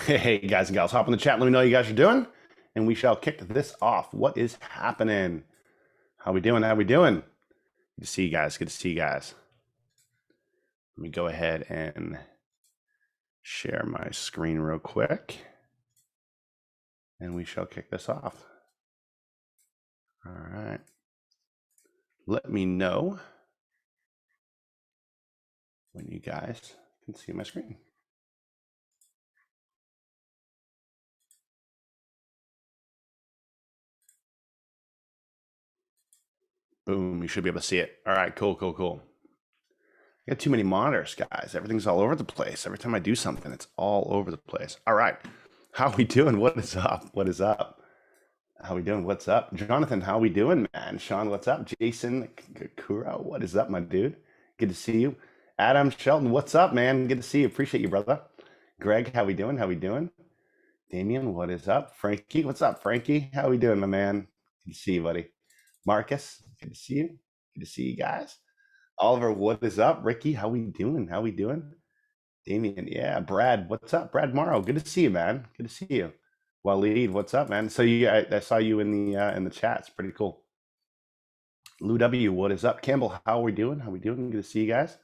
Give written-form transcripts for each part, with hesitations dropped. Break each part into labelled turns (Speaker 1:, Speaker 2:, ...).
Speaker 1: Hey guys and gals, hop in the chat. Let me know how you guys are doing, and we shall kick this off. What is happening? How we doing? How we doing? Good to see you guys. Good to see you guys. Let me go ahead and share my screen real quick, and we shall kick this off. All right. Let me know when you guys can see my screen. Boom, you should be able to see it. All right, cool. I got too many monitors, guys. Everything's all over the place. Every time I do something, it's all over the place. All right, how we doing? What is up? What is up? How we doing? What's up? Jonathan, how we doing, man? Sean, what's up? Jason Kuro, what is up, my dude? Good to see you. Adam Shelton, what's up, man? Good to see you. Appreciate you, brother. Greg, how we doing? How we doing? Damien, what is up? Frankie, what's up, Frankie? How we doing, my man? Good to see you, buddy. Marcus, good to see you. Good to see you guys. Oliver, what is up? Ricky, how we doing? How we doing? Damien, yeah. Brad, what's up? Brad Morrow, good to see you, man. Good to see you. Waleed, what's up, man? So I saw you in the chat. It's pretty cool. Lou W, what is up? Campbell, how are we doing? How we doing? Good to see you guys.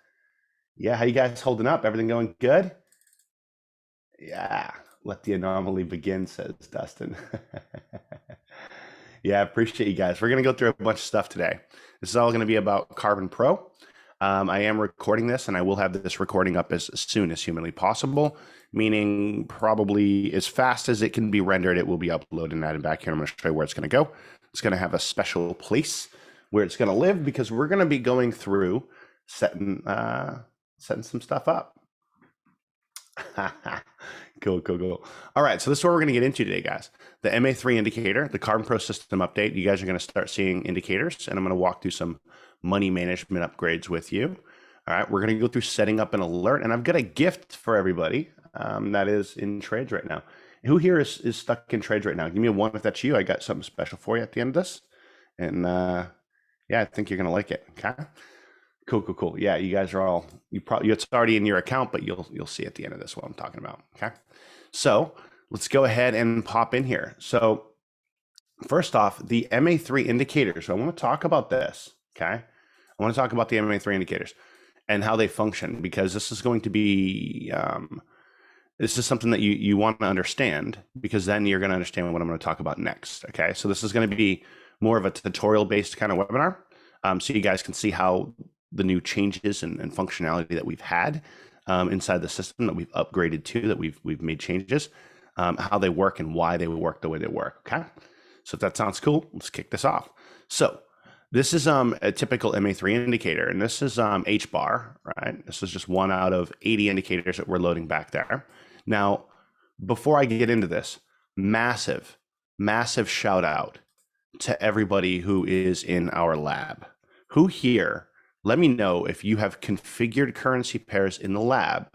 Speaker 1: Yeah, how you guys holding up? Everything going good? Yeah, let the anomaly begin, says Dustin. Yeah, appreciate you guys. We're going to go through a bunch of stuff today. This is all going to be about Karbon Pro. I am recording this, and I will have this recording up as soon as humanly possible, meaning probably as fast as it can be rendered, it will be uploaded and added back here. I'm going to show you where it's going to go. It's going to have a special place where it's going to live because we're going to be going through setting some stuff up. Cool. All right, so this is what we're going to get into today, guys. The MA3 indicator, the Karbon Pro system update. You guys are going to start seeing indicators, and I'm going to walk through some money management upgrades with you. All right, we're going to go through setting up an alert, and I've got a gift for everybody that is in trades right now. Who here is stuck in trades right now? Give me a one if that's you. I got something special for you at the end of this, and yeah, I think you're going to like it. Okay. Cool. Yeah, you guys are all, it's already in your account, but you'll see at the end of this what I'm talking about. Okay. So let's go ahead and pop in here. So first off, the MA3 indicators. So I want to talk about this. Okay. I want to talk about the MA3 indicators and how they function, because this is going to be, this is something that you want to understand, because then you're going to understand what I'm going to talk about next. Okay. So this is going to be more of a tutorial based kind of webinar. So you guys can see how the new changes and functionality that we've had inside the system, that we've upgraded to, that we've made changes, how they work and why they work the way they work. Okay, so if that sounds cool, let's kick this off. So this is a typical MA3 indicator, and this is H bar, right? This is just one out of 80 indicators that we're loading back there. Now, before I get into this, massive shout out to everybody who is in our lab. Who here, let me know if you have configured currency pairs in the lab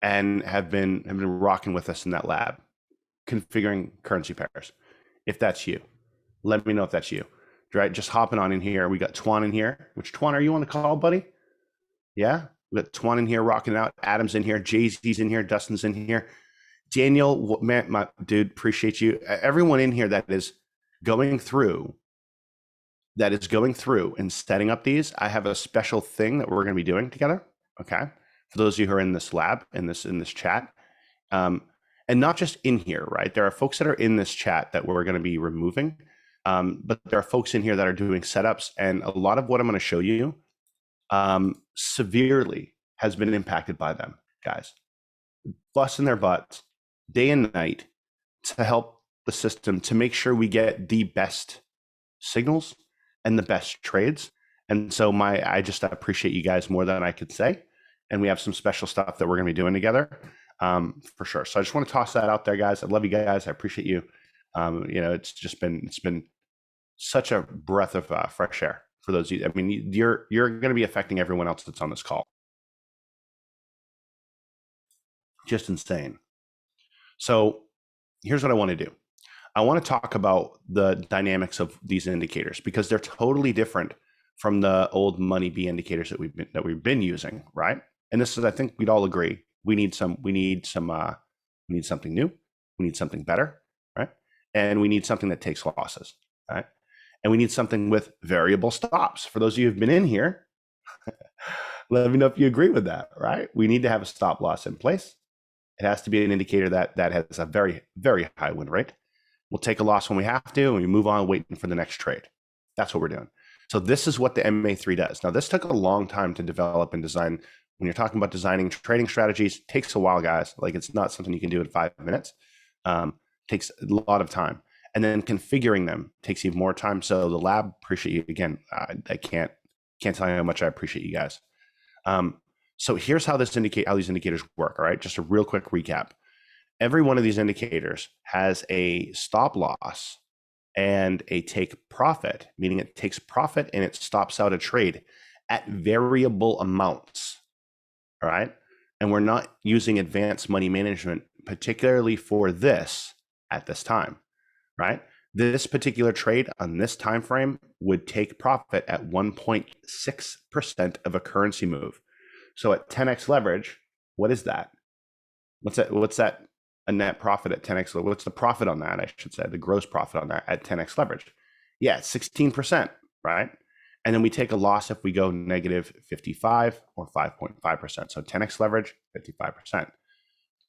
Speaker 1: and have been rocking with us in that lab, configuring currency pairs. If that's you, let me know if that's you. Right, just hopping on in here. We got Twan in here. Which Twan are you on the call, buddy? Yeah, we got Twan in here rocking out. Adam's in here. Jay-Z's in here. Dustin's in here. Daniel, man, my dude, appreciate you. Everyone in here that is going through and setting up these. I have a special thing that we're going to be doing together. Okay, for those of you who are in this lab, in this chat, and not just in here, right? There are folks that are in this chat that we're going to be removing, but there are folks in here that are doing setups, and a lot of what I'm going to show you severely has been impacted by them, guys, busting their butts day and night to help the system to make sure we get the best signals and the best trades. And so I just appreciate you guys more than I could say. And we have some special stuff that we're going to be doing together for sure. So I just want to toss that out there, guys. I love you guys. I appreciate you. It's been such a breath of fresh air for those of you. I mean, you're going to be affecting everyone else that's on this call. Just insane. So here's what I want to do. I want to talk about the dynamics of these indicators, because they're totally different from the old money B indicators that we've been using, right? And this is, I think we'd all agree, We need something new. We need something better, right? And we need something that takes losses, right? And we need something with variable stops. For those of you who've been in here, let me know if you agree with that, right? We need to have a stop loss in place. It has to be an indicator that has a very, very high win rate. We'll take a loss when we have to, and we move on waiting for the next trade. That's what we're doing. So this is what the MA3 does. Now, this took a long time to develop and design. When you're talking about designing trading strategies, it takes a while, guys. Like, it's not something you can do in 5 minutes. Takes a lot of time. And then configuring them takes even more time. So the lab, appreciate you again. I can't tell you how much I appreciate you guys. So here's how these indicators work. All right, just a real quick recap. Every one of these indicators has a stop loss and a take profit, meaning it takes profit and it stops out a trade at variable amounts. All right, and we're not using advanced money management particularly for this at this time, right? This particular trade on this time frame would take profit at 1.6% of a currency move. So at 10x leverage, what is that? What's that? A net profit at 10x. What's the profit on that? I should say the gross profit on that at 10x leverage. Yeah, it's 16%, right? And then we take a loss if we go negative 55 or 5.5%. So 10x leverage, 55%.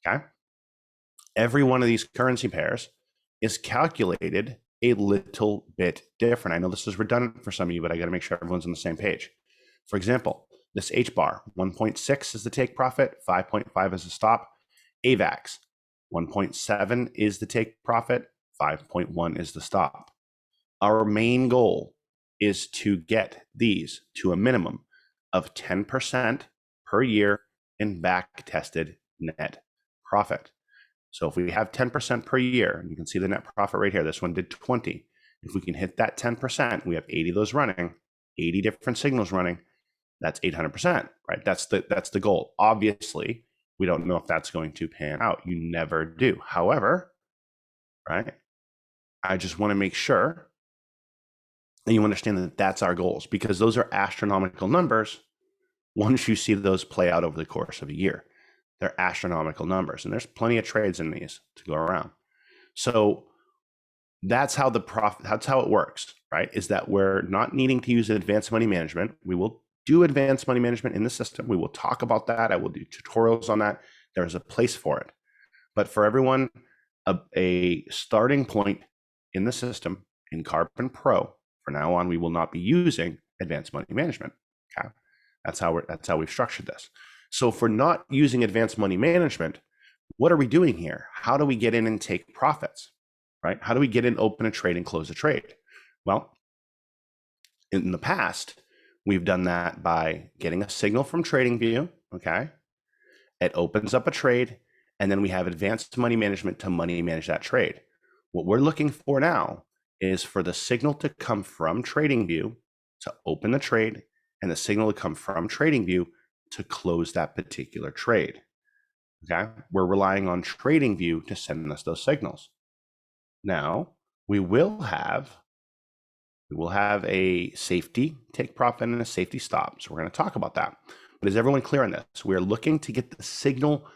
Speaker 1: Okay. Every one of these currency pairs is calculated a little bit different. I know this is redundant for some of you, but I got to make sure everyone's on the same page. For example, this H bar, 1.6 is the take profit, 5.5 is the stop. AVAX, 1.7 is the take profit, 5.1 is the stop. Our main goal is to get these to a minimum of 10% per year in back-tested net profit. So if we have 10% per year, and you can see the net profit right here, this one did 20. If we can hit that 10%, we have 80 of those running, 80 different signals running, that's 800%, right? That's the goal. Obviously, we don't know if that's going to pan out. You never do. However, right, I just want to make sure that you understand that that's our goals, because those are astronomical numbers once you see those play out over the course of a year. They're astronomical numbers, and there's plenty of trades in these to go around. So that's how it works, right? Is that we're not needing to use advanced money management. We will do advanced money management in the system. We will talk about that. I will do tutorials on that. There's a place for it. But for everyone, a starting point in the system in Karbon Pro, from now on, we will not be using advanced money management. Okay, that's how we've structured this. So if we're not using advanced money management, what are we doing here? How do we get in and take profits, right? How do we get in, open a trade, and close a trade? Well, in the past, we've done that by getting a signal from TradingView, okay? It opens up a trade, and then we have advanced money management to money manage that trade. What we're looking for now is for the signal to come from TradingView to open the trade, and the signal to come from TradingView to close that particular trade. Okay, we're relying on TradingView to send us those signals. Now we will have a safety take profit and a safety stop. So we're going to talk about that. But is everyone clear on this? We're looking to get the signal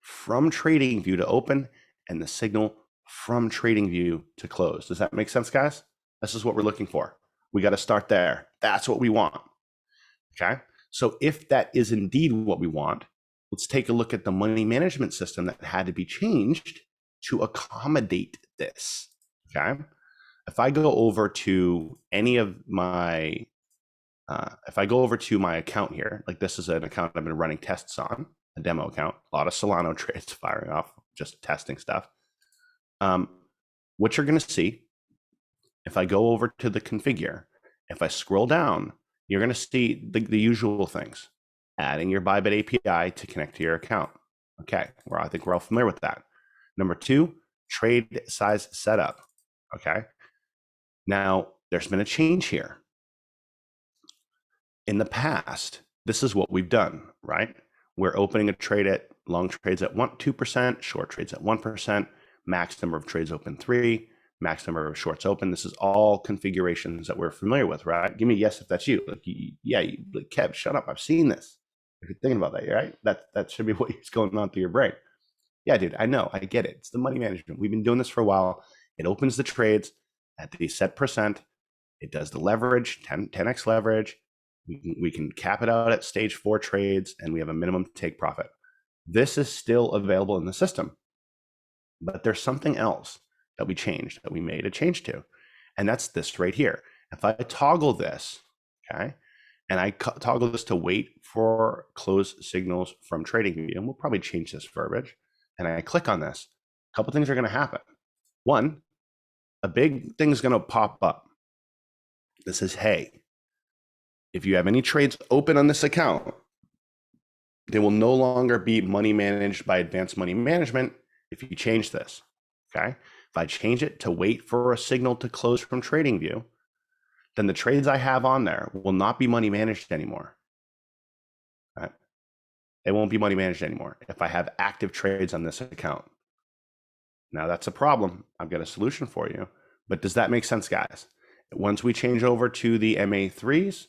Speaker 1: from TradingView to open and the signal from TradingView to close. Does that make sense, guys? This is what we're looking for. We got to start there. That's what we want. Okay. So if that is indeed what we want, let's take a look at the money management system that had to be changed to accommodate this. Okay. If I go over to any of my, if I go over to my account here, like this is an account I've been running tests on, a demo account, a lot of Solano trades firing off, just testing stuff. What you're going to see, if I go over to the configure, if I scroll down, you're going to see the usual things. Adding your Bybit API to connect to your account. Okay, well, I think we're all familiar with that. Number 2, trade size setup. Okay, now there's been a change here. In the past, this is what we've done, right? We're opening a trade at long trades at 2%, short trades at 1%, max number of trades open 3, max number of shorts open. This is all configurations that we're familiar with, right? Give me a yes if that's you. Like, yeah, like, Kev, shut up. I've seen this. If you're thinking about that, right? That should be what's going on through your brain. Yeah, dude, I know. I get it. It's the money management. We've been doing this for a while. It opens the trades at the set percent. It does the leverage, 10x leverage. We can cap it out at stage 4 trades, and we have a minimum take profit. This is still available in the system, but there's something else that we changed, that we made a change to, and that's this right here. If I toggle this, okay, and I toggle this to wait for close signals from TradingView, and we'll probably change this verbiage, and I click on this, a couple things are going to happen. One, a big thing is going to pop up that says, hey, if you have any trades open on this account, they will no longer be money managed by Advanced Money Management if you change this, okay? If I change it to wait for a signal to close from TradingView, then the trades I have on there will not be money managed anymore. Right? It won't be money managed anymore if I have active trades on this account. Now that's a problem. I've got a solution for you, but does that make sense, guys? Once we change over to the MA3s,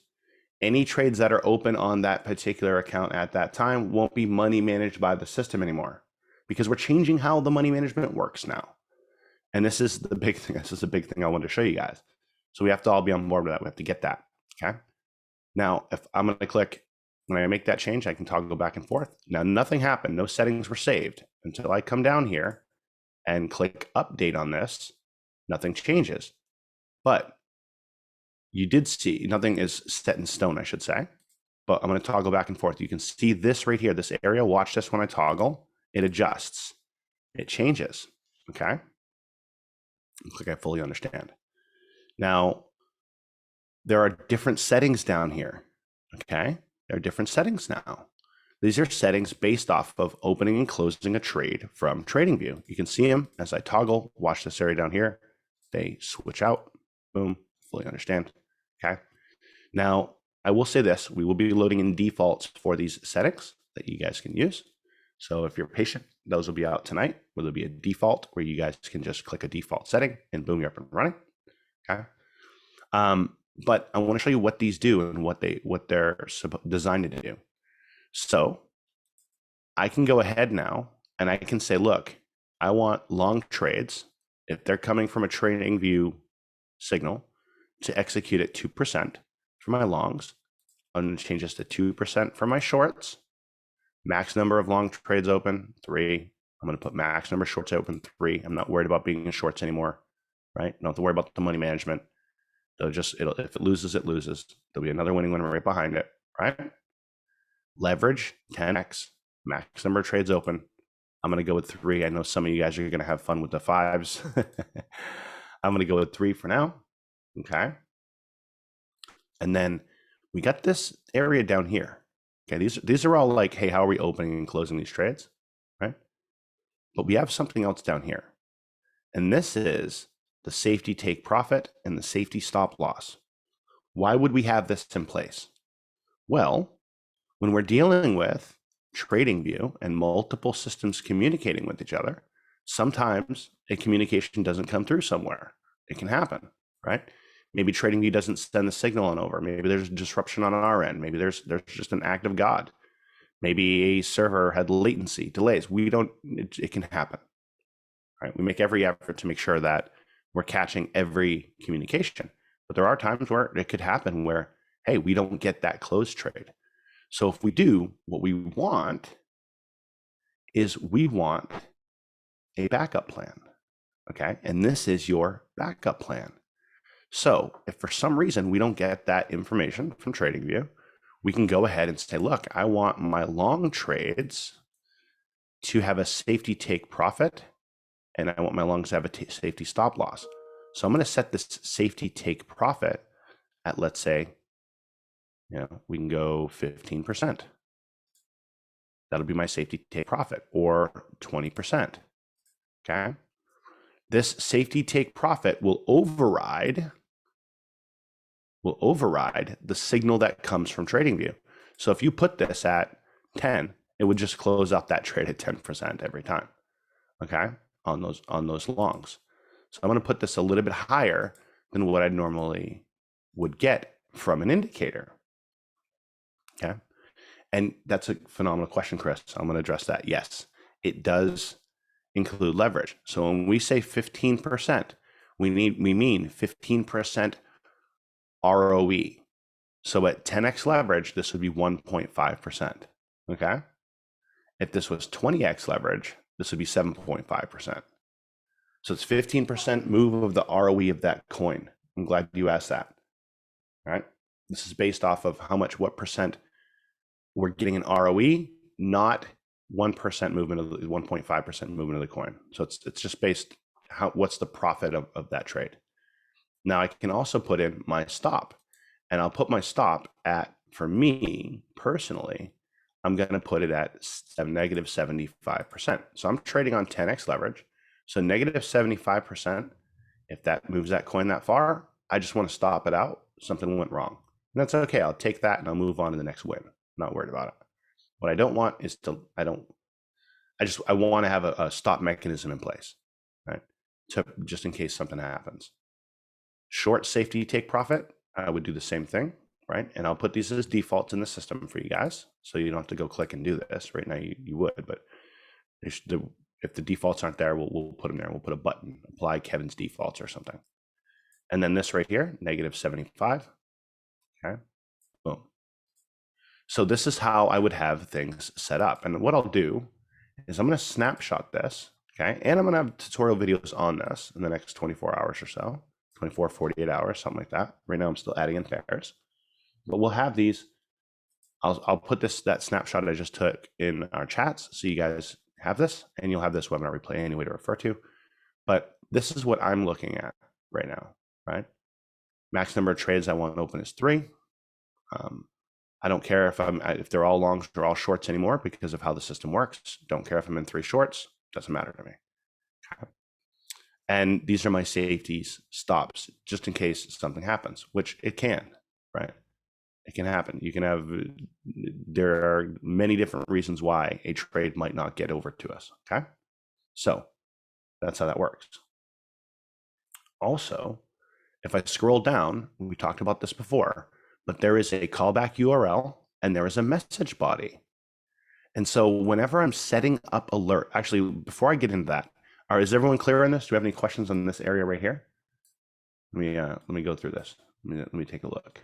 Speaker 1: any trades that are open on that particular account at that time won't be money managed by the system anymore, because we're changing how the money management works now. And this is the big thing. This is a big thing I wanted to show you guys. So we have to all be on board with that. We have to get that, okay? Now, if I'm going to click, when I make that change, I can toggle back and forth. Now, nothing happened. No settings were saved until I come down here and click update on this. Nothing changes. But you did see, nothing is set in stone, I should say. But I'm going to toggle back and forth. You can see this right here, this area. Watch this when I toggle. It adjusts. It changes, okay? Looks like I fully understand. Now, there are different settings down here, okay? There are different settings now. These are settings based off of opening and closing a trade from TradingView. You can see them as I toggle. Watch this area down here. They switch out. Boom, fully understand, okay? Now, I will say this. We will be loading in defaults for these settings that you guys can use. So if you're patient, those will be out tonight, where there'll be a default where you guys can just click a default setting and boom, you're up and running, okay? But I want to show you what these do and what they're designed to do. So I can go ahead now and I can say, look, I want long trades, if they're coming from a TradingView signal, to execute at 2% for my longs. I'm going to change this to 2% for my shorts. Max number of long trades open, 3. I'm going to put max number of shorts open, 3. I'm not worried about being in shorts anymore, right? Don't have to worry about the money management. If it loses, it loses. There'll be another winning one right behind it, right? Leverage, 10x, max number of trades open. I'm going to go with 3. I know some of you guys are going to have fun with the 5s. I'm going to go with 3 for now, okay? And then we got this area down here. Okay, these are all like, hey, how are we opening and closing these trades, right? But we have something else down here. And this is the safety take profit and the safety stop loss. Why would we have this in place? Well, when we're dealing with TradingView and multiple systems communicating with each other, sometimes a communication doesn't come through somewhere. It can happen, right? Maybe TradingView doesn't send the signal on over. Maybe there's disruption on our end. Maybe there's just an act of God. Maybe a server had latency, delays. It can happen, right? We make every effort to make sure that we're catching every communication. But there are times where it could happen where, hey, we don't get that closed trade. So if we do, what we want is a backup plan, okay? And this is your backup plan. So if for some reason we don't get that information from TradingView, we can go ahead and say, look, I want my long trades to have a safety take profit, and I want my longs to have a safety stop loss. So I'm going to set this safety take profit at, let's say, we can go 15%. That'll be my safety take profit, or 20%. Okay. This safety take profit will override the signal that comes from TradingView. So if you put this at 10, it would just close out that trade at 10% every time. Okay, on those longs. So I'm going to put this a little bit higher than what I normally would get from an indicator. Okay. And that's a phenomenal question, Chris. I'm going to address that. Yes, it does include leverage. So when we say 15%, we mean 15% ROE. So at 10x leverage, this would be 1.5%. Okay. If this was 20x leverage, this would be 7.5%. So it's 15% move of the ROE of that coin. I'm glad you asked that. All right. This is based off of what percent we're getting an ROE, not 1% movement of the 1.5% movement of the coin. So it's just based what's the profit of that trade. Now I can also put in my stop, and I'll put my stop at, for me personally, I'm going to put it at negative 75%. So I'm trading on 10x leverage. So negative 75%, if that moves that coin that far, I just want to stop it out. Something went wrong. And that's okay. I'll take that and I'll move on to the next win. I'm not worried about it. What I don't want is I want to have a stop mechanism in place, right? Just in case something happens. Short safety take profit, I would do the same thing, right? And I'll put these as defaults in the system for you guys. So you don't have to go click and do this. Right now you would, but if the defaults aren't there, we'll put them there. We'll put a button, apply Kevin's defaults or something. And then this right here, negative 75. Okay, boom. So this is how I would have things set up. And what I'll do is I'm going to snapshot this. Okay. And I'm going to have tutorial videos on this in the next 24 hours or so, 24, 48 hours, something like that. Right now I'm still adding in pairs, but we'll have these. I'll put that snapshot I just took in our chats. So you guys have this, and you'll have this webinar replay anyway to refer to. But this is what I'm looking at right now, right? Max number of trades I want to open is 3. I don't care if they're all longs or all shorts anymore because of how the system works. Don't care if I'm in 3 shorts. Doesn't matter to me. Okay. And these are my safeties, stops, just in case something happens, which it can, right? It can happen. There are many different reasons why a trade might not get over to us. Okay. So that's how that works. Also, if I scroll down, we talked about this before, but there is a callback URL and there is a message body. And so whenever I'm setting up alert, actually, before I get into that, is everyone clear on this? Do we have any questions on this area right here? Let me go through this. Let me take a look.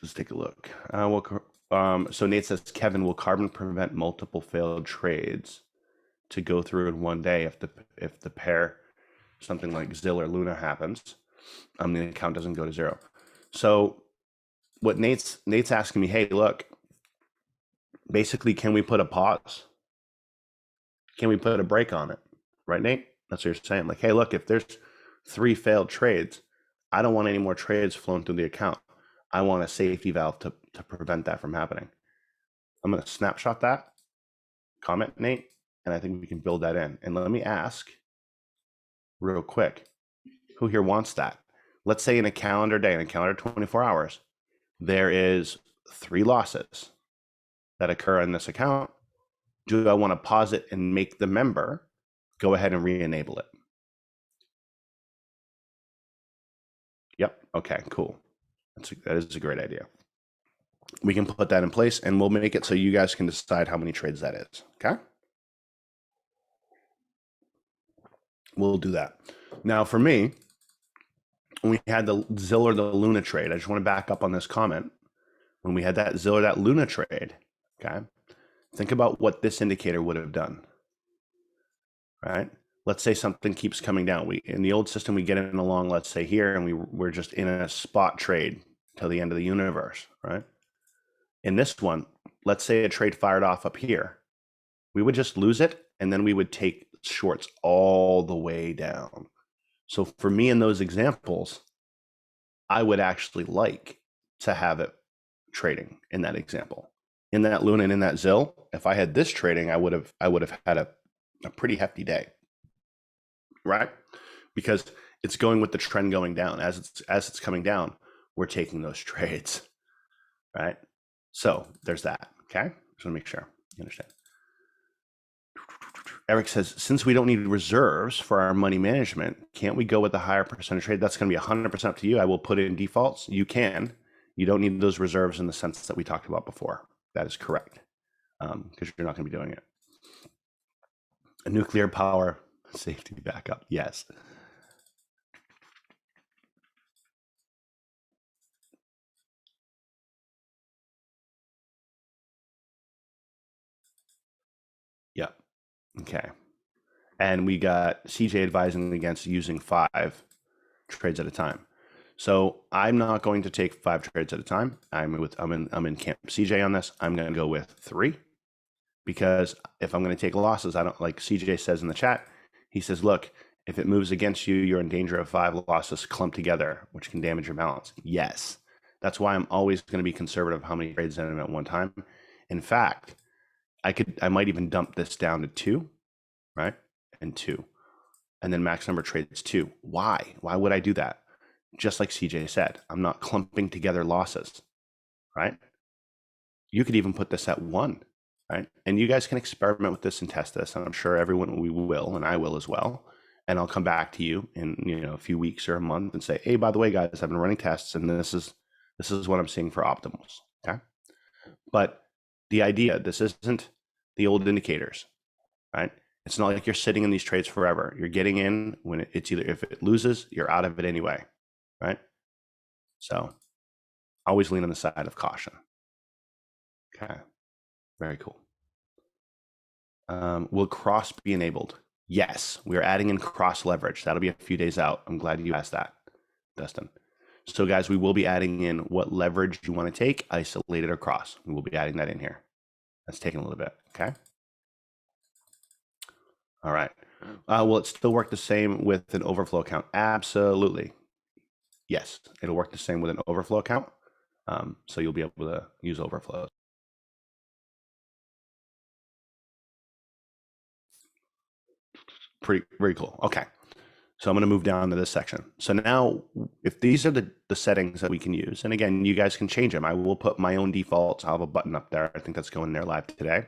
Speaker 1: Let's take a look. So Nate says, Kevin, will Karbon prevent multiple failed trades to go through in one day if the pair, something like ZIL or Luna happens, the account doesn't go to 0. So what Nate's asking me, hey, look, basically, can we put a pause? Can we put a break on it? Right, Nate? That's what you're saying. Like, hey, look, if there's 3 failed trades, I don't want any more trades flowing through the account. I want a safety valve to prevent that from happening. I'm going to snapshot that, comment, Nate, and I think we can build that in. And let me ask real quick, who here wants that? Let's say in a calendar day, in a calendar 24 hours, there is 3 losses that occur in this account. Do I want to pause it and make the member go ahead and re-enable it? Yep. Okay, cool. That is a great idea. We can put that in place and we'll make it so you guys can decide how many trades that is. Okay. We'll do that. Now for me, when we had the ZIL or the Luna trade, I just want to back up on this comment. When we had that ZIL or that Luna trade, okay, think about what this indicator would have done, right? Let's say something keeps coming down. In the old system, we get in along, let's say here, and we're just in a spot trade till the end of the universe, right? In this one, let's say a trade fired off up here. We would just lose it, and then we would take shorts all the way down. So for me in those examples, I would actually like to have it trading in that example. In that Luna and in that ZIL, if I had this trading, I would have had a pretty hefty day. Right? Because it's going with the trend going down. As it's coming down, we're taking those trades. Right? So there's that. Okay? Just want to make sure you understand. Eric says, since we don't need reserves for our money management, can't we go with the higher percentage trade? That's going to be 100% up to you. I will put it in defaults. You can. You don't need those reserves in the sense that we talked about before. That is correct, because you're not going to be doing it. A nuclear power safety backup. Yes. Yep. Okay. And we got CJ advising against using 5 trades at a time. So I'm not going to take 5 trades at a time. I'm in camp CJ on this. I'm going to go with 3, because if I'm going to take losses, I don't, like CJ says in the chat, he says, look, if it moves against you, you're in danger of 5 losses clumped together, which can damage your balance. Yes. That's why I'm always going to be conservative how many trades in at one time. In fact, I might even dump this down to 2, right? And 2. And then max number trades 2. Why? Why would I do that? Just like CJ said, I'm not clumping together losses, right? You could even put this at 1, right? And you guys can experiment with this and test this. And I'm sure everyone we will, and I will as well. And I'll come back to you in a few weeks or a month and say, hey, by the way, guys, I've been running tests, and this is what I'm seeing for optimals. Okay. But the idea, this isn't the old indicators, right? It's not like you're sitting in these trades forever. You're getting in when it's either, if it loses, you're out of it anyway, right? So always lean on the side of caution. Okay, very cool. Will cross be enabled? Yes, we're adding in cross leverage. That'll be a few days out. I'm glad you asked that, Dustin. So guys, we will be adding in what leverage you want to take, isolated or cross. We will be adding that in here. That's taking a little bit, okay? All right. Will it still work the same with an overflow account? Absolutely. Yes, it'll work the same with an overflow account. So you'll be able to use overflows. Very cool. Okay. So I'm going to move down to this section. So now, if these are the settings that we can use, and again, you guys can change them. I will put my own defaults. I'll have a button up there. I think that's going there live today.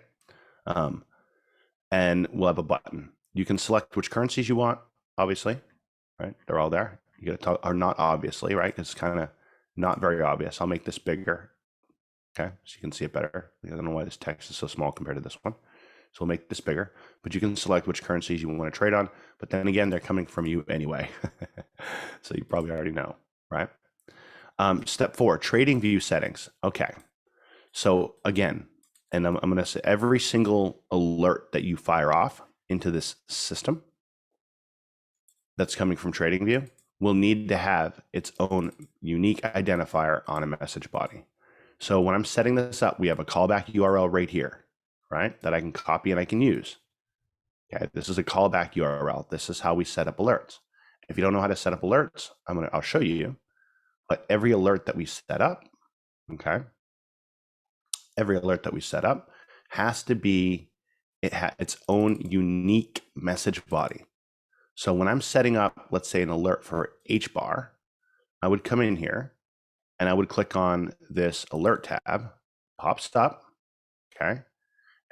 Speaker 1: And we'll have a button. You can select which currencies you want, obviously, right? They're all there. You got to talk, or not obviously, right? It's kind of not very obvious. I'll make this bigger, okay? So you can see it better. I don't know why this text is so small compared to this one. So we'll make this bigger, but you can select which currencies you want to trade on. But then again, they're coming from you anyway. So you probably already know, right? Step 4, trading view settings. Okay. So again, and I'm going to say every single alert that you fire off into this system that's coming from TradingView will need to have its own unique identifier on a message body. So when I'm setting this up, we have a callback URL right here, right? That I can copy and I can use. Okay, this is a callback URL. This is how we set up alerts. If you don't know how to set up alerts, I'll show you. But every alert that we set up, okay, every alert that we set up has to be, it has its own unique message body. So when I'm setting up, let's say, an alert for HBAR, I would come in here and I would click on this alert tab, pops up, okay?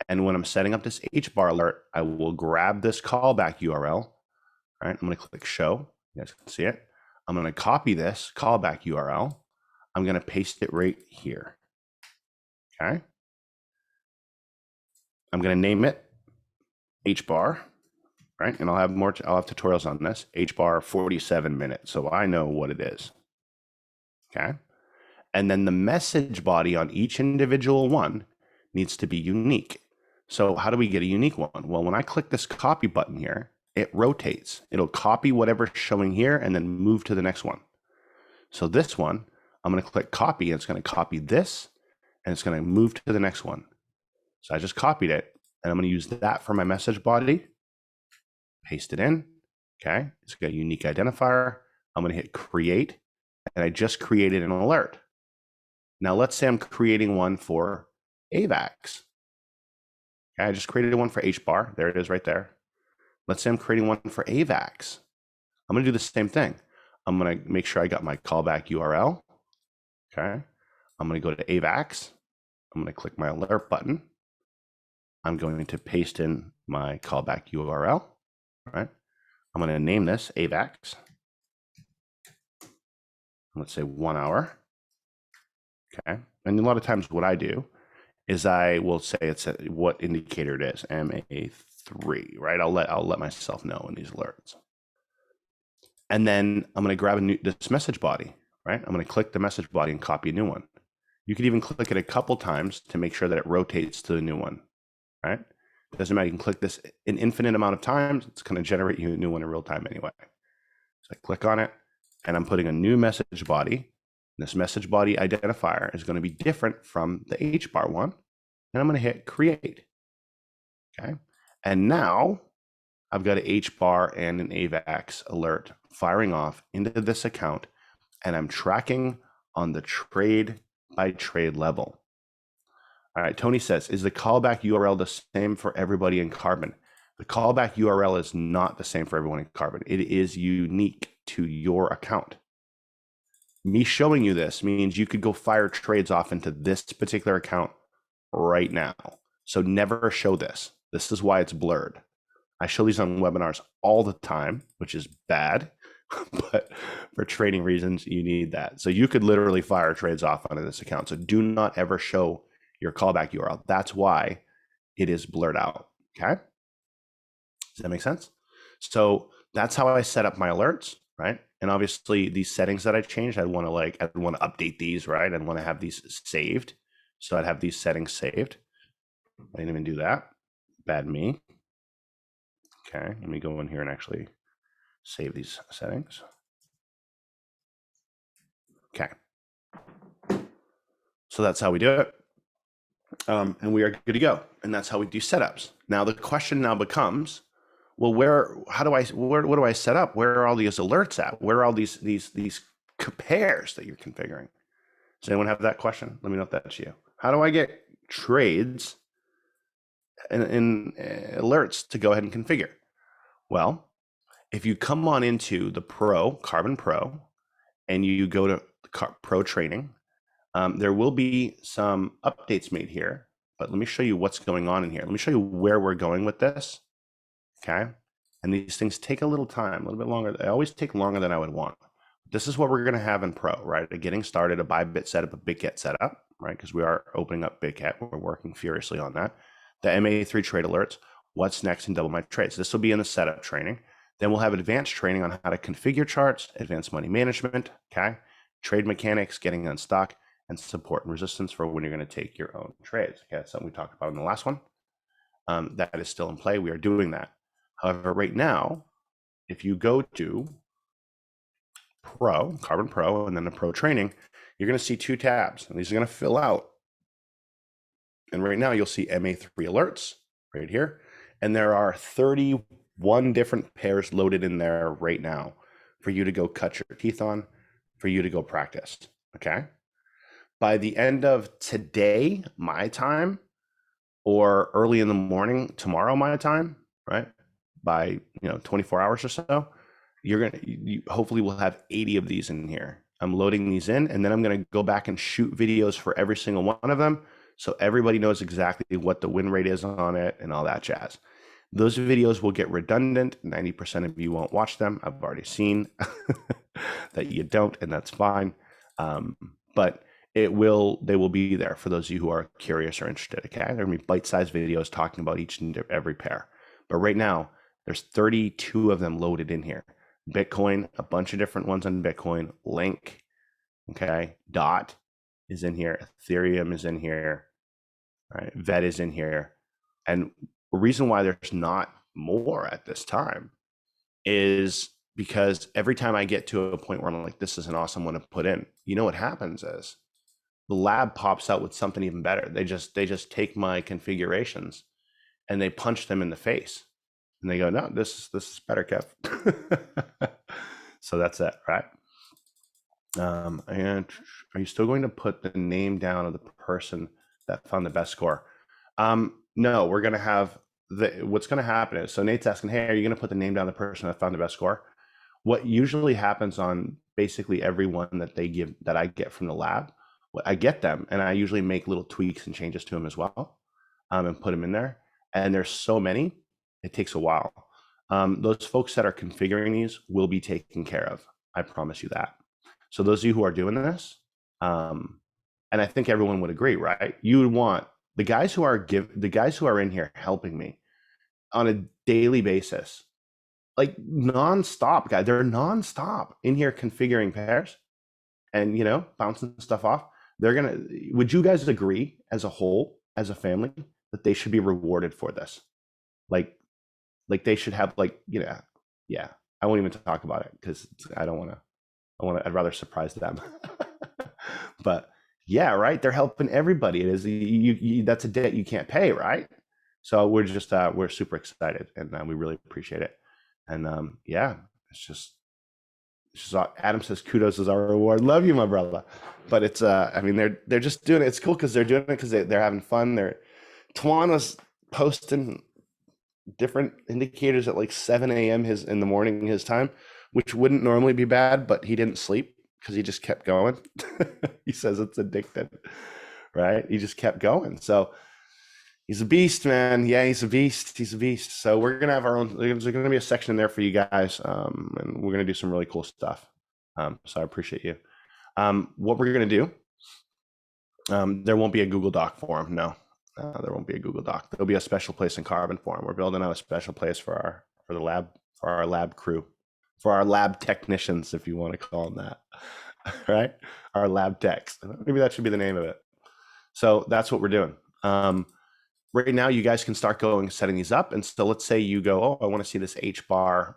Speaker 1: And when I'm setting up this HBAR alert, I will grab this callback URL, all right? I'm gonna click show, you guys can see it. I'm gonna copy this callback URL. I'm gonna paste it right here, okay? I'm gonna name it HBAR, right? And I'll have tutorials on this, HBAR 47 minutes, so I know what it is, okay? And then the message body on each individual one needs to be unique. So how do we get a unique one? Well, when I click this copy button here, it rotates. It'll copy whatever's showing here and then move to the next one. So this one, I'm going to click copy, and it's going to copy this, and it's going to move to the next one. So I just copied it, and I'm going to use that for my message body. Paste it in. Okay. It's got a unique identifier. I'm going to hit create, and I just created an alert. Now let's say I'm creating one for AVAX. Okay, I just created one for HBAR. There it is right there. Let's say I'm creating one for AVAX. I'm going to do the same thing. I'm going to make sure I got my callback URL. Okay. I'm going to go to AVAX. I'm going to click my alert button. I'm going to paste in my callback URL, right? I'm going to name this AVAX. Let's say 1 hour. Okay. And a lot of times what I do is I will say it's what indicator it is, MA3, right? I'll let myself know in these alerts. And then I'm going to grab this message body, right? I'm going to click the message body and copy a new one. You could even click it a couple times to make sure that it rotates to the new one, right? It doesn't matter. You can click this an infinite amount of times. It's going to generate you a new one in real time anyway. So I click on it and I'm putting a new message body. This message body identifier is going to be different from the HBAR one. And I'm going to hit create. Okay. And now I've got an HBAR and an AVAX alert firing off into this account, and I'm tracking on the trade by trade level. All right, Tony says, is the callback URL the same for everybody in Karbon? The callback URL is not the same for everyone in Karbon. It is unique to your account. Me showing you this means you could go fire trades off into this particular account right now. So never show this. This is why it's blurred. I show these on webinars all the time, which is bad, but for trading reasons, you need that. So you could literally fire trades off onto this account. So do not ever show your callback URL. That's why it is blurred out. Okay. Does that make sense? So that's how I set up my alerts, right? And obviously these settings that I changed, I'd want to update these, right? I'd want to have these saved. So I'd have these settings saved. I didn't even do that. Bad me. Okay, let me go in here and actually save these settings. Okay. So that's how we do it. And we are good to go. And that's how we do setups. Now the question now becomes, well, what do I set up? Where are all these alerts at? Where are all these pairs that you're configuring? Does anyone have that question? Let me know if that's you. How do I get trades and alerts to go ahead and configure? Well, if you come on into the Karbon Pro, and you go to Pro Training, there will be some updates made here, but let me show you what's going on in here. Let me show you where we're going with this. Okay. And these things take a little time, a little bit longer. They always take longer than I would want. This is what we're going to have in Pro, right? A getting started, a Bybit setup, a BitGet setup, right? Because we are opening up BitGet. We're working furiously on that. The MA3 trade alerts, what's next in Double My Trades. This will be in the setup training. Then we'll have advanced training on how to configure charts, advanced money management, okay? Trade mechanics, getting unstuck, and support and resistance for when you're going to take your own trades. Okay, that's something we talked about in the last one. That is still in play. We are doing that. However, right now, if you go to Karbon Pro, and then the Pro Training, you're going to see two tabs, and these are going to fill out. And right now, you'll see MA3 alerts right here, and there are 31 different pairs loaded in there right now for you to go cut your teeth on, for you to go practice. Okay. By the end of today, my time, or early in the morning tomorrow, my time, right? By 24 hours or so, you hopefully will have 80 of these in here. I'm loading these in, and then I'm going to go back and shoot videos for every single one of them, so everybody knows exactly what the win rate is on it and all that jazz. Those videos will get redundant. 90% of you won't watch them. I've already seen that you don't, and that's fine. But they will be there for those of you who are curious or interested. Okay, there are going to be bite-sized videos talking about each and every pair. But right now, there's 32 of them loaded in here. Bitcoin, a bunch of different ones on Bitcoin. Link, okay, DOT is in here. Ethereum is in here. Right, VET is in here. And the reason why there's not more at this time is because every time I get to a point where I'm like, this is an awesome one to put in, what happens is the lab pops out with something even better. They just take my configurations and they punch them in the face, and they go, no, this is better, Kev. So that's it, right? And are you still going to put the name down of the person that found the best score? No, we're going to have what's going to happen is, so Nate's asking, hey, are you going to put the name down of the person that found the best score? What usually happens on basically every one that I get from the lab, I get them and I usually make little tweaks and changes to them as well, and put them in there. and there's so many, it takes a while. Those folks that are configuring these will be taken care of. I promise you that. So those of you who are doing this, and I think everyone would agree, right? You would want the guys who are in here helping me on a daily basis, like nonstop, guys. They're nonstop in here configuring pairs and bouncing stuff off. Would you guys agree as a whole, as a family, that they should be rewarded for this? Like they should have yeah. I won't even talk about it because I don't want to. I'd rather surprise them. But yeah, right. They're helping everybody. It is that's a debt you can't pay, right? So we're just we're super excited, and we really appreciate it. And yeah, it's just Adam says kudos is our reward. Love you, my brother. But it's I mean they're just doing it. It's cool because they're doing it because they're having fun. Tuan was posting different indicators at like 7 a.m. in the morning his time, which wouldn't normally be bad, but he didn't sleep because he just kept going. He says it's addictive, right? He just kept going. So he's a beast, man. Yeah, he's a beast. He's a beast. So we're gonna have our own. There's gonna be a section in there for you guys, and we're gonna do some really cool stuff. So I appreciate you. What we're gonna do? There won't be a Google Doc for him. No, there won't be a Google Doc. There'll be a special place in Karbon for him. We're building out a special place for our lab crew, for our lab technicians, if you want to call them that. Right? Our lab techs. Maybe that should be the name of it. So that's what we're doing. Right now, you guys can start going setting these up. And so let's say you go, oh, I want to see this H bar,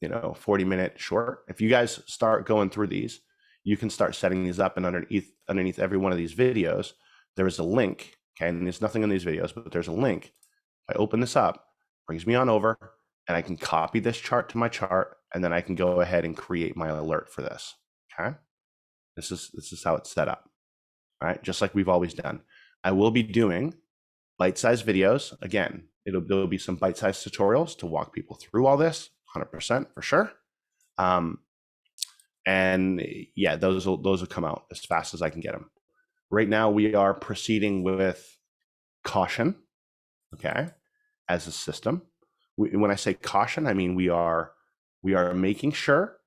Speaker 1: 40-minute short. If you guys start going through these, you can start setting these up. And underneath every one of these videos, there is a link. Okay, and there's nothing in these videos, but there's a link. If I open this up, brings me on over, and I can copy this chart to my chart, and then I can go ahead and create my alert for this. Okay, this is how it's set up. All right, just like we've always done. I will be doing bite-sized videos. Again, there'll be some bite-sized tutorials to walk people through all this, 100% for sure. And yeah, those will come out as fast as I can get them. Right now, we are proceeding with caution, okay, as a system. When I say caution, I mean we are making sure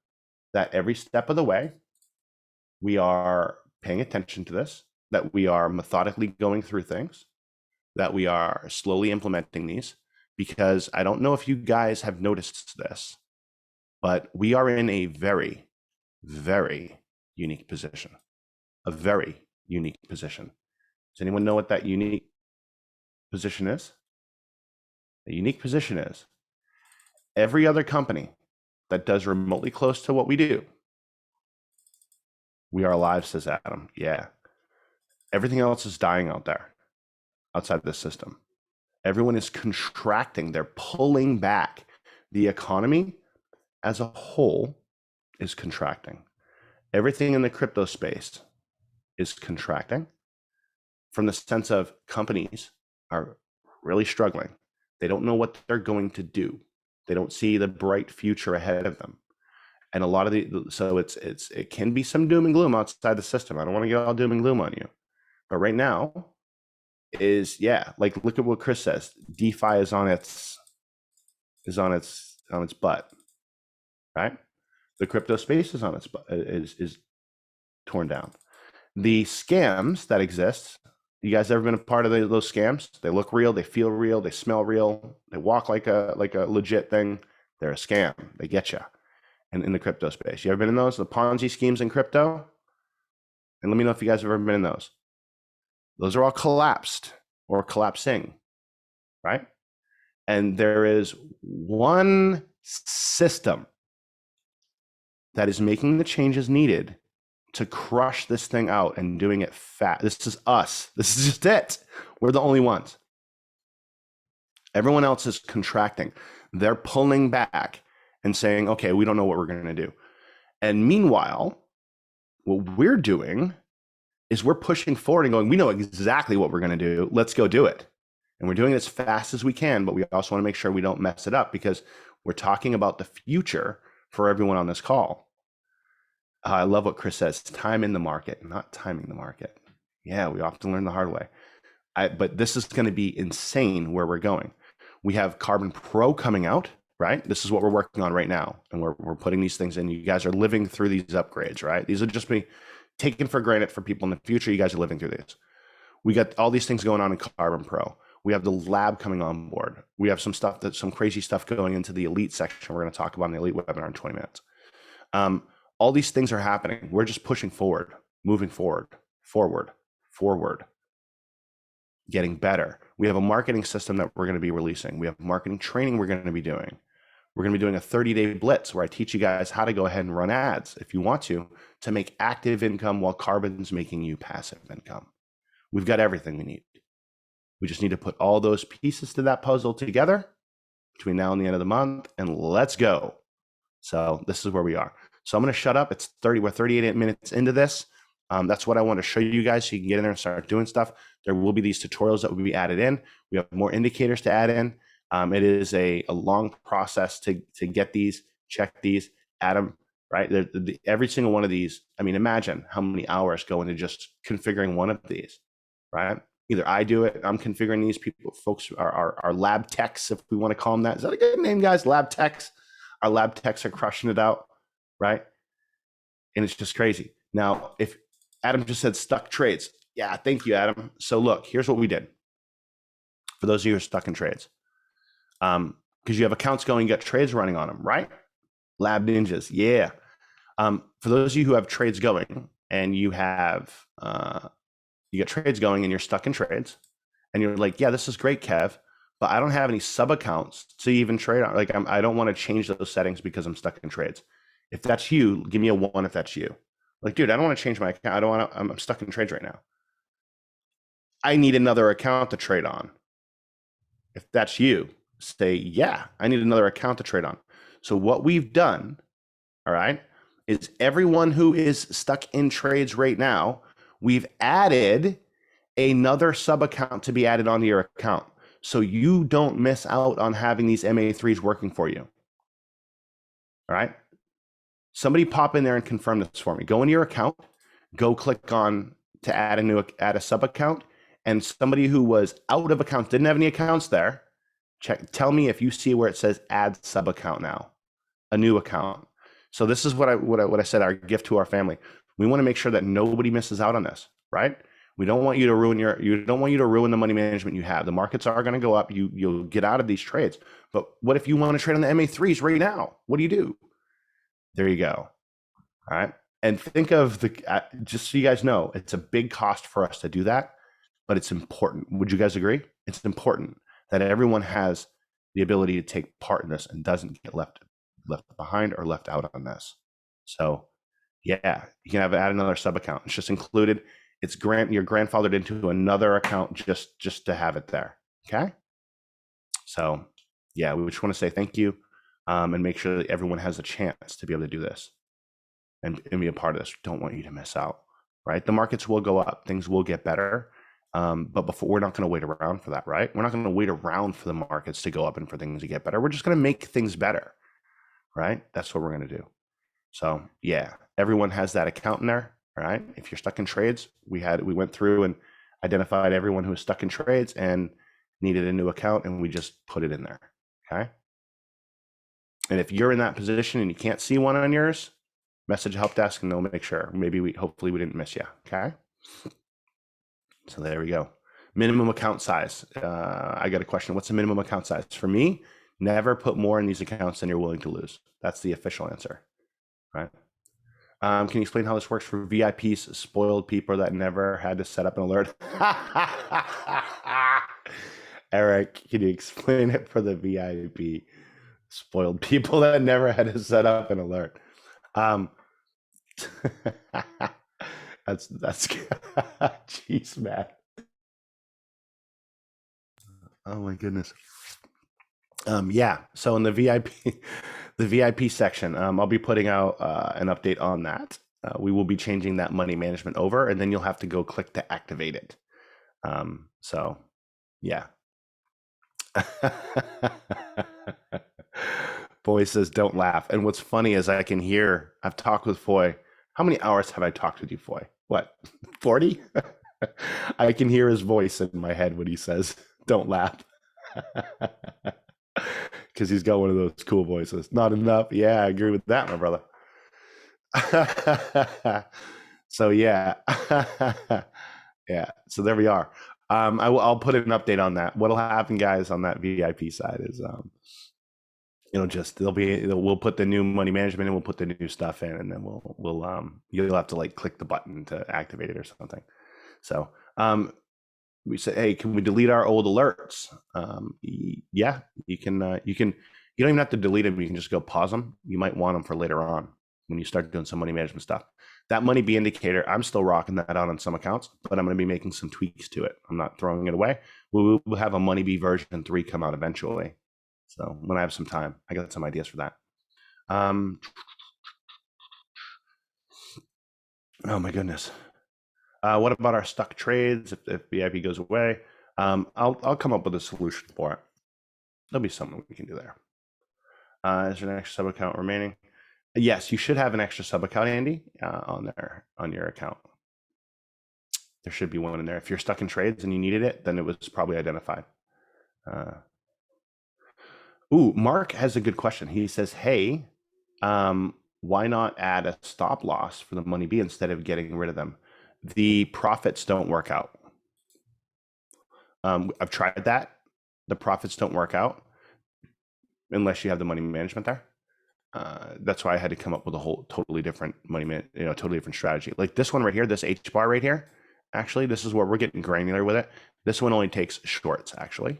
Speaker 1: that every step of the way, we are paying attention to this, that we are methodically going through things, that we are slowly implementing these, because I don't know if you guys have noticed this, but we are in a very, very unique position, a very unique position. Does anyone know what that unique position is? The unique position is every other company that does remotely close to what we do, we are alive, says Adam. Yeah. Everything else is dying out there, outside this system. Everyone is contracting. They're pulling back. The economy as a whole is contracting. Everything in the crypto space is contracting, from the sense of companies are really struggling. They don't know what they're going to do. They don't see the bright future ahead of them. And a lot of so it can be some doom and gloom outside the system. I don't want to get all doom and gloom on you. But right now is, yeah, like look at what Chris says. DeFi is on its butt, right? The crypto space is on its butt, is torn down. The scams that exist, you guys ever been a part of those scams? They look real, they feel real, they smell real, they walk like a legit thing. They're a scam. They get you. And in the crypto space, you ever been in those? The Ponzi schemes in crypto? And let me know if you guys have ever been in those. Those are all collapsed or collapsing, right? And there is one system that is making the changes needed to crush this thing out and doing it fast. This is us. This is just it. We're the only ones. Everyone else is contracting. They're pulling back and saying, okay, we don't know what we're going to do. And meanwhile, what we're doing is we're pushing forward and going, we know exactly what we're going to do. Let's go do it. And we're doing it as fast as we can, but we also want to make sure we don't mess it up, because we're talking about the future for everyone on this call. I love what Chris says, time in the market, not timing the market. Yeah, we often learn the hard way. But this is going to be insane where we're going. We have Karbon Pro coming out, right? This is what we're working on right now. And we're putting these things in. You guys are living through these upgrades, right? These are just be taken for granted for people in the future. You guys are living through these. We got all these things going on in Karbon Pro. We have the lab coming on board. We have some crazy stuff going into the elite section. We're going to talk about in the elite webinar in 20 minutes. All these things are happening. We're just pushing forward, moving forward, getting better. We have a marketing system that we're going to be releasing. We have marketing training we're going to be doing. We're going to be doing a 30-day blitz where I teach you guys how to go ahead and run ads if you want to make active income while Karbon's making you passive income. We've got everything we need. We just need to put all those pieces to that puzzle together between now and the end of the month, and let's go. So this is where we are. So I'm going to shut up. We're 38 minutes into this. That's what I want to show you guys so you can get in there and start doing stuff. There will be these tutorials that will be added in. We have more indicators to add in. It is a long process to get these, check these, add them, right? Every single one of these, I mean, imagine how many hours go into just configuring one of these, right? Either I do it, I'm configuring these, folks are lab techs, if we want to call them that. Is that a good name, guys? Lab techs. Our lab techs are crushing it out, right? And it's just crazy. Now, if Adam just said stuck trades. Yeah, thank you, Adam. So look, here's what we did. For those of you who are stuck in trades, because you have accounts going, you got trades running on them, right? Lab ninjas, yeah. For those of you who have trades going and you have, you got trades going and you're stuck in trades and you're like, yeah, this is great, Kev, but I don't have any sub accounts to even trade on. Like, I don't want to change those settings because I'm stuck in trades. If that's you, give me a 1 if that's you. Like, dude, I don't want to change my account. I don't want to, I'm stuck in trades right now. I need another account to trade on. If that's you, say, yeah, I need another account to trade on. So what we've done, all right, is everyone who is stuck in trades right now, we've added another sub account to be added onto your account. So you don't miss out on having these MA3s working for you. All right. Somebody pop in there and confirm this for me. Go into your account, go click on to add a sub account, and somebody who was out of accounts, didn't have any accounts there, tell me if you see where it says add sub account now, a new account. So this is what I said, our gift to our family. We want to make sure that nobody misses out on this, right? We don't want you to ruin the money management you have. The markets are going to go up. You'll get out of these trades. But what if you want to trade on the MA3s right now? What do you do? There you go. All right. And think of just so you guys know, it's a big cost for us to do that, but it's important. Would you guys agree? It's important that everyone has the ability to take part in this and doesn't get left behind or left out on this. So yeah, you can add another sub account. It's just included. It's you're grandfathered into another account just to have it there. Okay. So yeah, we just want to say thank you. And make sure that everyone has a chance to be able to do this and be a part of this. Don't want you to miss out, right? The markets will go up, things will get better, but we're not going to wait around for that, right? We're not going to wait around for the markets to go up and for things to get better. We're just going to make things better, right? That's what we're going to do. So yeah, everyone has that account in there, right? If you're stuck in trades, we went through and identified everyone who was stuck in trades and needed a new account, and we just put it in there, okay? And if you're in that position and you can't see one on yours, message help desk and they'll make sure. Hopefully we didn't miss you. Okay. So there we go. Minimum account size. I got a question. What's the minimum account size? For me, never put more in these accounts than you're willing to lose. That's the official answer. Right. Can you explain how this works for VIPs, spoiled people that never had to set up an alert? Eric, can you explain it for the VIP? Spoiled people that never had to set up an alert. That's jeez, man. Oh my goodness. Yeah. So in the VIP section, I'll be putting out an update on that. We will be changing that money management over, and then you'll have to go click to activate it. So yeah. Foy says, don't laugh. And what's funny is I've talked with Foy. How many hours have I talked with you, Foy? What, 40? I can hear his voice in my head when he says, don't laugh. Because he's got one of those cool voices. Not enough. Yeah, I agree with that, my brother. So yeah. Yeah. So there we are. I'll put an update on that. What'll happen, guys, on that VIP side is we'll put the new money management and we'll put the new stuff in, and then you'll have to like click the button to activate it or something. So we say, hey, can we delete our old alerts? Yeah, you can. You don't even have to delete them. You can just go pause them. You might want them for later on when you start doing some money management stuff. That money B indicator, I'm still rocking that out on some accounts, but I'm going to be making some tweaks to it. I'm not throwing it away. We'll have a money B version 3 come out eventually. So when I have some time, I got some ideas for that. Oh my goodness. What about our stuck trades? If VIP goes away, I'll come up with a solution for it. There'll be something we can do there. Is there an extra sub account remaining? Yes, you should have an extra sub account, Andy, on your account. There should be one in there. If you're stuck in trades and you needed it, then it was probably identified. Mark has a good question. He says, hey, why not add a stop loss for the money B instead of getting rid of them? The profits don't work out. I've tried that. The profits don't work out unless you have the money management there. That's why I had to come up with a whole totally different totally different strategy. Like this one right here, this H bar right here. Actually, this is where we're getting granular with it. This one only takes shorts, actually.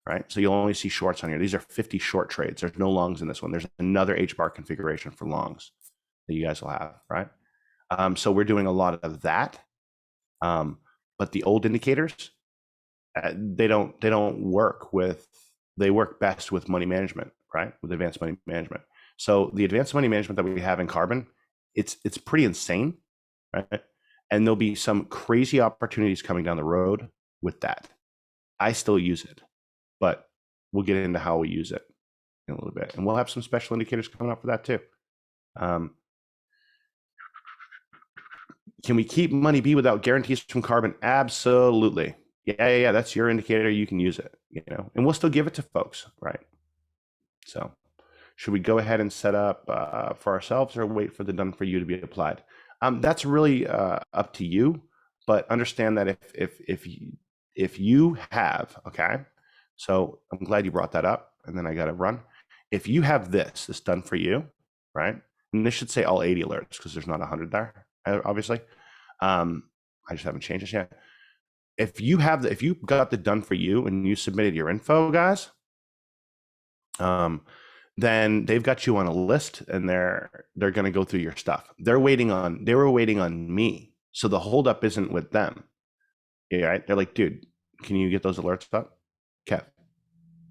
Speaker 1: Right? So you'll only see shorts on here. These are 50 short trades. There's no longs in this one. There's another H bar configuration for longs that you guys will have, right? So we're doing a lot of that. But the old indicators, they don't work with, they work best with money management, right? With advanced money management. So the advanced money management that we have in Karbon, it's pretty insane, right? And there'll be some crazy opportunities coming down the road with that. I still use it, but we'll get into how we use it in a little bit. And we'll have some special indicators coming up for that too. Can we keep money B without guarantees from Karbon? Absolutely. Yeah. That's your indicator. You can use it, and we'll still give it to folks, right? So should we go ahead and set up for ourselves or wait for the done for you to be applied? That's really up to you, but understand that if you have, okay, so I'm glad you brought that up, and then I got to run. If you have this done for you, right? And this should say all 80 alerts because there's not 100 there, obviously. I just haven't changed this yet. If you got the done for you and you submitted your info, guys, then they've got you on a list and they're going to go through your stuff. They were waiting on me. So the holdup isn't with them. Yeah, right? They're like, dude, can you get those alerts up? Kev,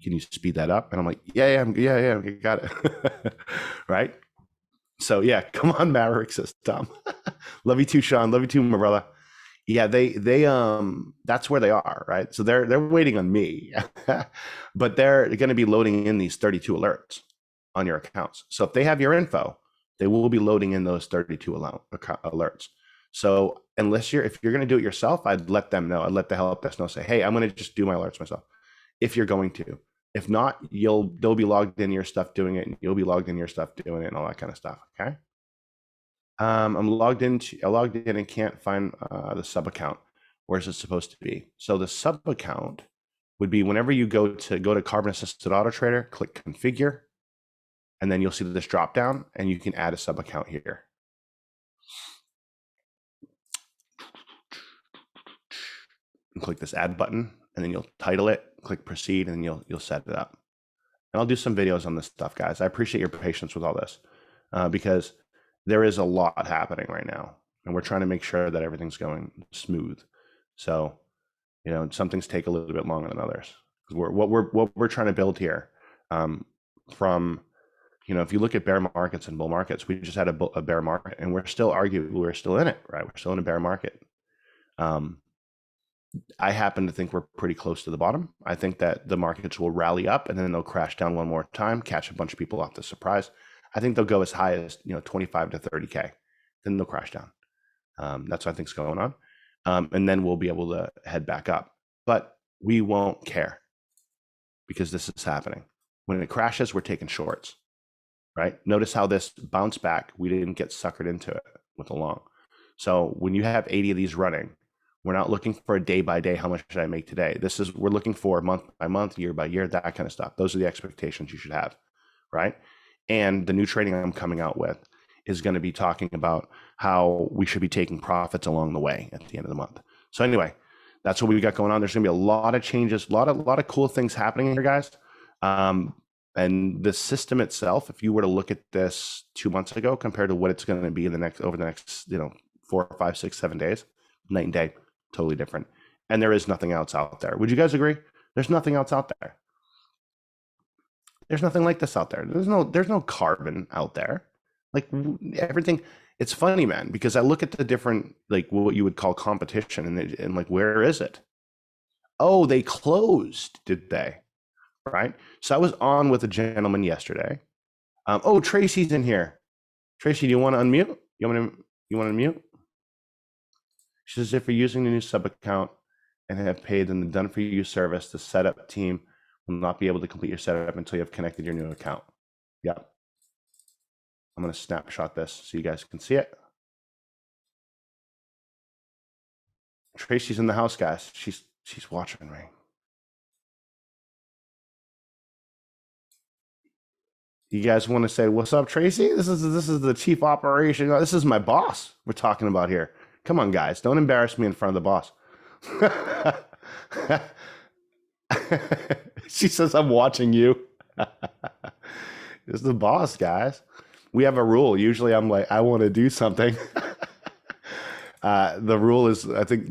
Speaker 1: can you speed that up? And I'm like, yeah, got it. Right? So yeah, come on, Maverick, says Tom. Love you too, Sean. Love you too, my brother. Yeah, they that's where they are, right? So they're waiting on me, but they're going to be loading in these 32 alerts on your accounts. So if they have your info, they will be loading in those 32 alerts. So if you're going to do it yourself, I'd let them know. I'd let the help desk know. Say, hey, I'm going to just do my alerts myself. If you're going to, if not, they'll be logged in your stuff doing it, and you'll be logged in your stuff doing it, and all that kind of stuff. Okay. I'm logged in and can't find the sub account. Where's it supposed to be? So the sub account would be whenever you go to Karbon Assisted Auto Trader, click configure, and then you'll see this drop down and you can add a sub account here. And click this add button, and then you'll title it, click proceed, and then you'll set it up. And I'll do some videos on this stuff, guys. I appreciate your patience with all this because there is a lot happening right now, and we're trying to make sure that everything's going smooth. So, some things take a little bit longer than others. What we're trying to build here, from, if you look at bear markets and bull markets, we just had a bear market, and we're still in it, right? We're still in a bear market. I happen to think we're pretty close to the bottom. I think that the markets will rally up and then they'll crash down one more time, catch a bunch of people off the surprise. I think they'll go as high as 25 to 30K. Then they'll crash down. That's what I think's going on. And then we'll be able to head back up. But we won't care because this is happening. When it crashes, we're taking shorts, right? Notice how this bounced back. We didn't get suckered into it with a long. So when you have 80 of these running, we're not looking for a day by day, how much should I make today? We're looking for month by month, year by year, that kind of stuff. Those are the expectations you should have, right? And the new training I'm coming out with is going to be talking about how we should be taking profits along the way at the end of the month. So anyway, that's what we got going on. There's going to be a lot of changes, a lot of cool things happening here, guys. And the system itself, if you were to look at this 2 months ago compared to what it's going to be over the next 4, 5, 6, 7 days, night and day, totally different. And there is nothing else out there. Would you guys agree? There's nothing else out there. There's nothing like this out there. There's no Karbon out there. Like everything. It's funny, man, because I look at the different, like what you would call competition, and like, where is it? Oh, they closed, did they? Right. So I was on with a gentleman yesterday. Oh, Tracy's in here. Tracy, do you want to unmute? You want to unmute? She says, if you're using the new sub account and have paid in the done for you service, the setup team will not be able to complete your setup until you have connected your new account. Yep. I'm going to snapshot this so you guys can see it. Tracy's in the house, guys. She's watching me. You guys want to say, what's up, Tracy? This is the chief operation. This is my boss we're talking about here. Come on, guys. Don't embarrass me in front of the boss. She says, I'm watching you. This is the boss, guys. We have a rule. Usually I'm like, I want to do something. The rule is, I think,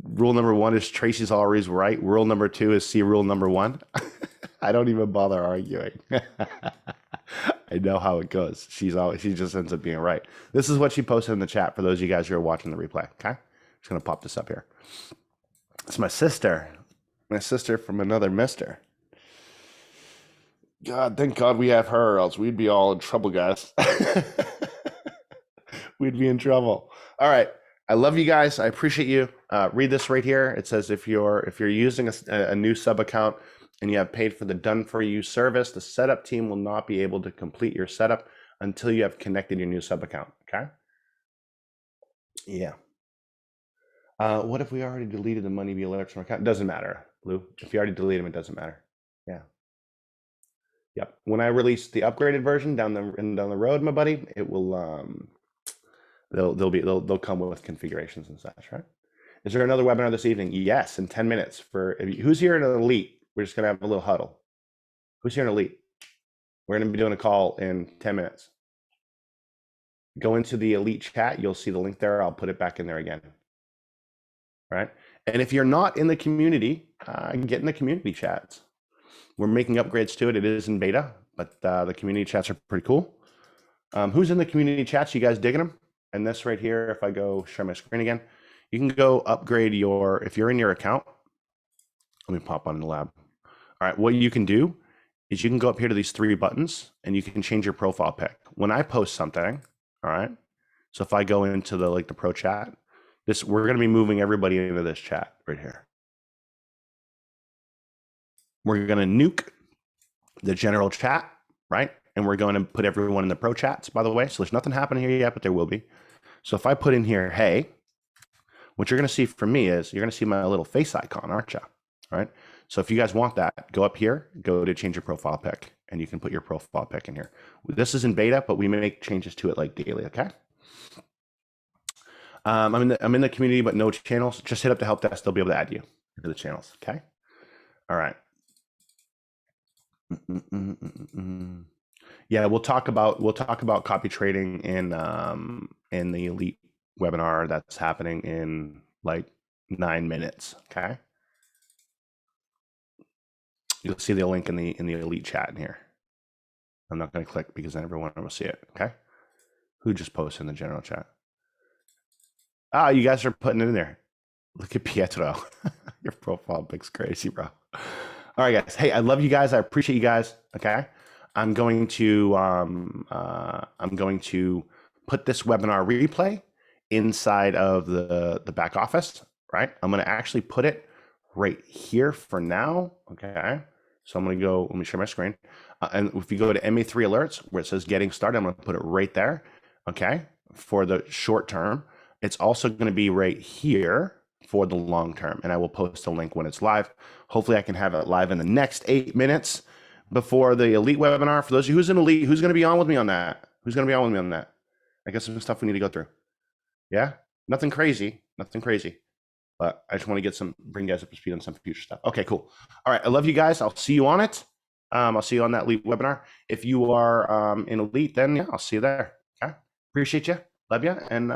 Speaker 1: rule number 1 is Tracy's always right. Rule number 2 is see rule number 1. I don't even bother arguing. I know how it goes. She just ends up being right. This is what she posted in the chat for those of you guys who are watching the replay. Okay, I'm just gonna pop this up here. It's my sister from another mister. God, thank God we have her, or else we'd be all in trouble, guys. We'd be in trouble. All right. I love you guys. I appreciate you. Read this right here. It says if you're using a new sub account and you have paid for the done for you service, the setup team will not be able to complete your setup until you have connected your new sub account. Okay. Yeah. What if we already deleted the money via alerts from our account? It doesn't matter, Lou. If you already deleted them, it doesn't matter. Yeah. Yep. When I release the upgraded version down the road, my buddy, it will they'll come with configurations and such, right? Is there another webinar this evening? Yes, in 10 minutes. Who's here in an elite? We're just gonna have a little huddle. Who's here in elite? We're gonna be doing a call in 10 minutes. Go into the elite chat. You'll see the link there. I'll put it back in there again. Right. And if you're not in the community, get in the community chats. We're making upgrades to it. It is in beta, but the community chats are pretty cool. Who's in the community chats? You guys digging them? And this right here, if I go share my screen again, you can go upgrade if you're in your account. Let me pop on the lab. All right, what you can do is you can go up here to these 3 buttons and you can change your profile pic. When I post something, all right, so if I go into the pro chat, we're going to be moving everybody into this chat right here. We're going to nuke the general chat, right? And we're going to put everyone in the pro chats, by the way. So there's nothing happening here yet, but there will be. So if I put in here, hey, what you're going to see from me is you're going to see my little face icon, aren't you? All right. So if you guys want that, go up here, go to change your profile pic, and you can put your profile pic in here. This is in beta, but we may make changes to it like daily. Okay. I'm in the community, but no channels. Just hit up the help desk. They'll be able to add you to the channels. Okay. All right. Yeah, we'll talk about copy trading in the elite webinar that's happening in like 9 minutes. Okay. You'll see the link in the elite chat in here. I'm not going to click because then everyone will see it. Okay. Who just posted in the general chat? Ah, you guys are putting it in there. Look at Pietro. Your profile pic's crazy, bro. All right, guys. Hey, I love you guys. I appreciate you guys. Okay. I'm going to put this webinar replay inside of the back office, right? I'm going to actually put it right here for now. Okay. So I'm going to go, let me share my screen. And if you go to MA3 alerts where it says getting started, I'm going to put it right there. Okay. For the short term, it's also going to be right here for the long term. And I will post a link when it's live. Hopefully I can have it live in the next 8 minutes before the Elite webinar. For those of you who's in Elite, who's going to be on with me on that? Who's going to be on with me on that? I guess some stuff we need to go through. Yeah. Nothing crazy. Nothing crazy. But I just want to bring you guys up to speed on some future stuff. Okay, cool. All right. I love you guys. I'll see you on it. I'll see you on that Elite webinar. If you are in Elite, then yeah, I'll see you there. Okay. Appreciate you. Love you. And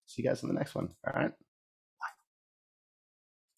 Speaker 1: see you guys in the next one. All right.